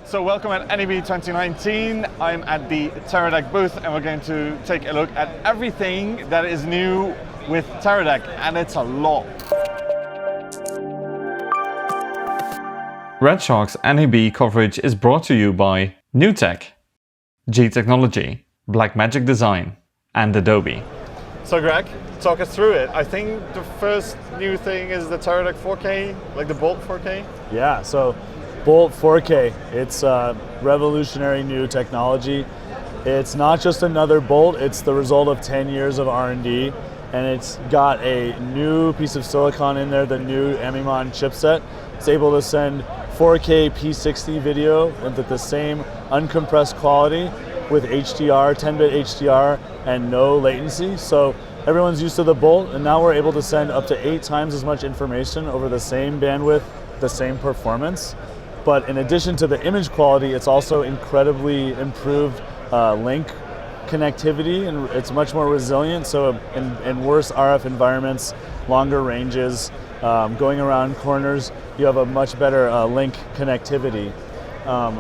So welcome at NAB 2019. I'm at the Teradek booth and we're going to take a look at everything that is new with Teradek, and it's a lot. RedShark's NAB coverage is brought to you by New Tech, G Technology, Blackmagic Design, and Adobe. So Greg, talk us through it. I think the first new thing is the Teradek 4K, like the Bolt 4K. Yeah, so Bolt 4K, it's a revolutionary new technology. It's not just another Bolt, it's the result of 10 years of R&D, and it's got a new piece of silicon in there, the new Amimon chipset. It's able to send 4K P60 video at the same uncompressed quality with HDR, 10-bit HDR, and no latency. So everyone's used to the Bolt, and now we're able to send up to 8 times as much information over the same bandwidth, the same performance. But in addition to the image quality, it's also incredibly improved link connectivity, and it's much more resilient. So in worse RF environments, longer ranges, going around corners, you have a much better link connectivity.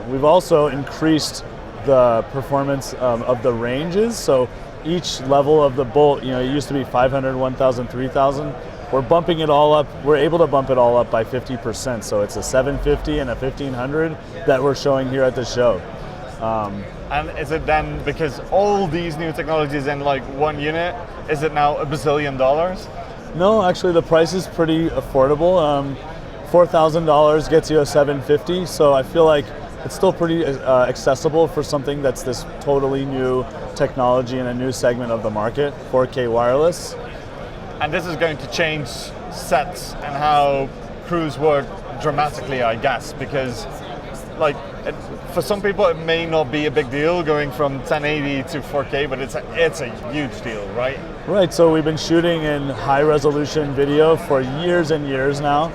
We've also increased the performance of the ranges. So each level of the Bolt, it used to be 500, 1,000, 3,000. We're bumping it all up. We're able to bump it all up by 50%. So it's a 750 and a 1500 that we're showing here at the show. And is it then, because all these new technologies in like one unit, is it now $1 bazillion? No, actually the price is pretty affordable. $4,000 gets you a 750. So I feel like it's still pretty accessible for something that's this totally new technology in a new segment of the market, 4K wireless. And this is going to change sets and how crews work dramatically, I guess, because for some people it may not be a big deal going from 1080 to 4K, but it's a huge deal, right? Right, so we've been shooting in high resolution video for years and years now,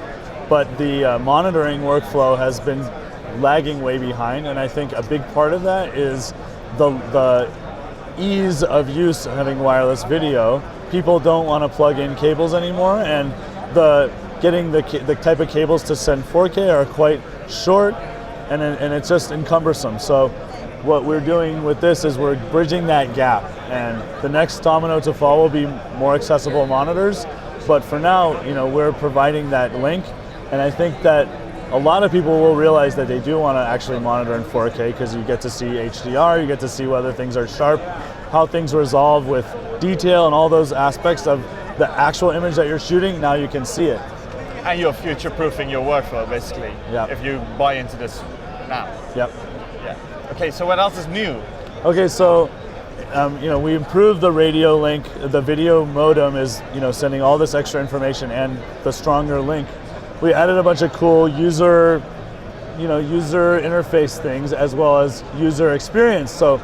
but the monitoring workflow has been lagging way behind, and I think a big part of that is the ease of use of having wireless video. People don't want to plug in cables anymore, and getting the type of cables to send 4K are quite short, and it's just cumbersome. So what we're doing with this is we're bridging that gap, and the next domino to fall will be more accessible monitors. But for now, we're providing that link, and I think that a lot of people will realize that they do want to actually monitor in 4K because you get to see HDR, you get to see whether things are sharp, how things resolve with detail, and all those aspects of the actual image that you're shooting. Now you can see it. And you're future-proofing your workflow, basically, if you buy into this now. Yep. Yeah. Okay, so what else is new? Okay, so we improved the radio link. The video modem is sending all this extra information and the stronger link. We added a bunch of cool user interface things as well as user experience. So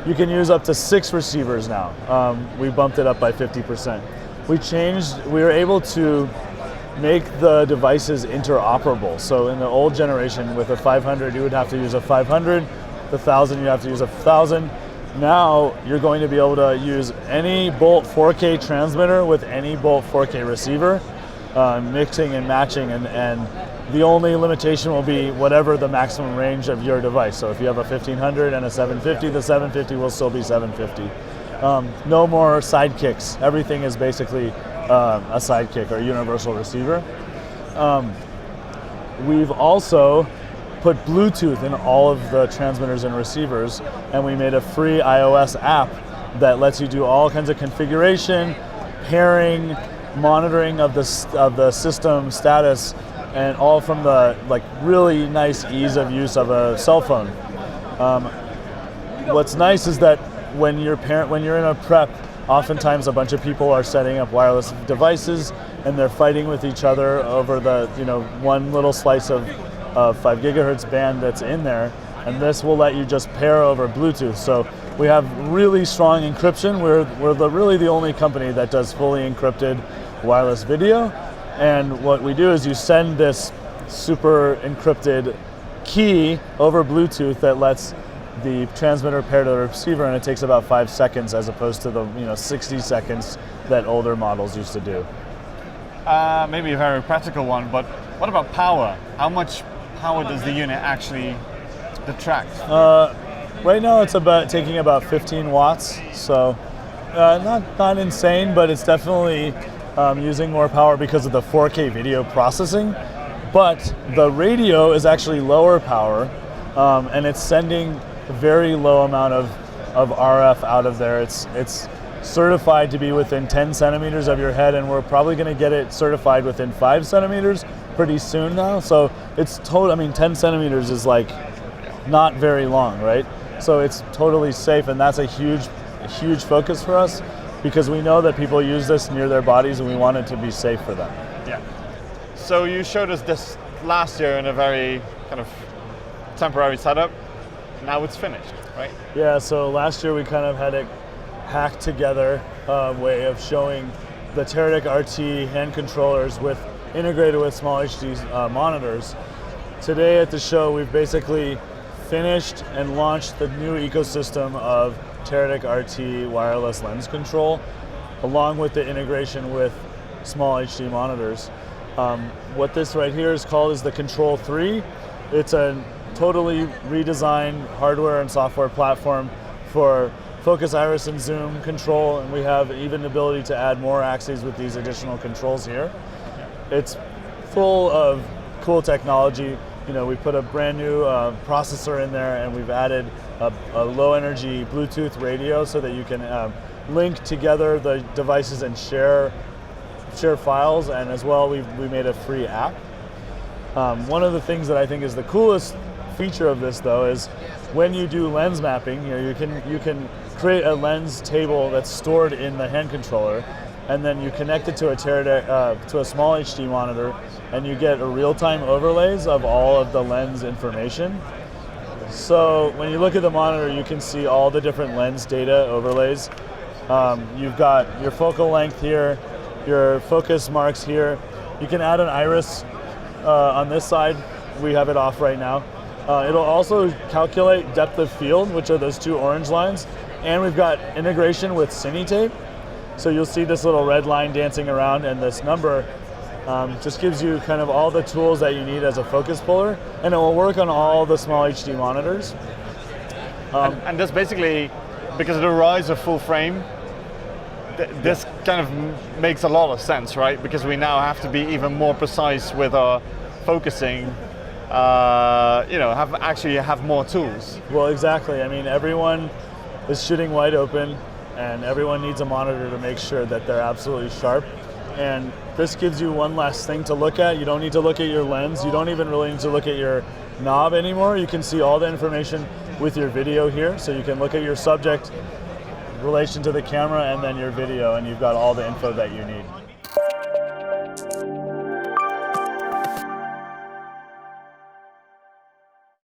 you can use up to 6 receivers now. We bumped it up by 50%. We were able to make the devices interoperable. So in the old generation with a 500, you would have to use a 500, the 1000, you have to use a 1000. Now you're going to be able to use any Bolt 4K transmitter with any Bolt 4K receiver, mixing and matching, and the only limitation will be whatever the maximum range of your device. So if you have a 1500 and a 750, the 750 will still be 750. No more sidekicks. Everything is basically a sidekick or universal receiver. We've also put Bluetooth in all of the transmitters and receivers, and we made a free iOS app that lets you do all kinds of configuration, pairing, monitoring of the system status, and all from the really nice ease of use of a cell phone. What's nice is that when you're in a prep, oftentimes a bunch of people are setting up wireless devices and they're fighting with each other over the one little slice of 5 gigahertz band that's in there, and this will let you just pair over Bluetooth. So we have really strong encryption. We're really the only company that does fully encrypted wireless video. And what we do is you send this super encrypted key over Bluetooth that lets the transmitter pair to the receiver, and it takes about 5 seconds as opposed to the 60 seconds that older models used to do. Maybe a very practical one, but what about power? How much power does the unit actually detract? Right now it's taking about 15 watts, so not insane, but it's definitely using more power because of the 4K video processing. But the radio is actually lower power, and it's sending a very low amount of RF out of there. It's certified to be within 10 centimeters of your head, and we're probably going to get it certified within 5 centimeters pretty soon now. So it's 10 centimeters is like not very long, right? So it's totally safe, and that's a huge focus for us because we know that people use this near their bodies, and we want it to be safe for them. Yeah. So you showed us this last year in a very kind of temporary setup. Now it's finished, right? Yeah, so last year we kind of had it hacked together way of showing the Teradek RT hand controllers integrated with small HD monitors. Today at the show we've basically finished and launched the new ecosystem of Teradek RT wireless lens control, along with the integration with small HD monitors. What this right here is called is the Control 3. It's a totally redesigned hardware and software platform for focus, iris, and zoom control, and we have even the ability to add more axes with these additional controls here. It's full of cool technology. You know, we put a brand new processor in there, and we've added a low energy Bluetooth radio so that you can link together the devices and share files, and as well we made a free app. One of the things that I think is the coolest feature of this though is when you do lens mapping, you can create a lens table that's stored in the hand controller, and then you connect it to a Teradek, to a small HD monitor, and you get a real-time overlays of all of the lens information. So when you look at the monitor, you can see all the different lens data overlays. You've got your focal length here, your focus marks here. You can add an iris on this side. We have it off right now. It'll also calculate depth of field, which are those two orange lines, and we've got integration with Cine Tape. So you'll see this little red line dancing around, and this number just gives you kind of all the tools that you need as a focus puller, and it will work on all the small HD monitors. And this basically, because of the rise of full frame, this kind of makes a lot of sense, right? Because we now have to be even more precise with our focusing. Have more tools. Well, exactly. I mean, everyone is shooting wide open, and everyone needs a monitor to make sure that they're absolutely sharp. And this gives you one less thing to look at. You don't need to look at your lens. You don't even really need to look at your knob anymore. You can see all the information with your video here. So you can look at your subject, relation to the camera, and then your video, and you've got all the info that you need.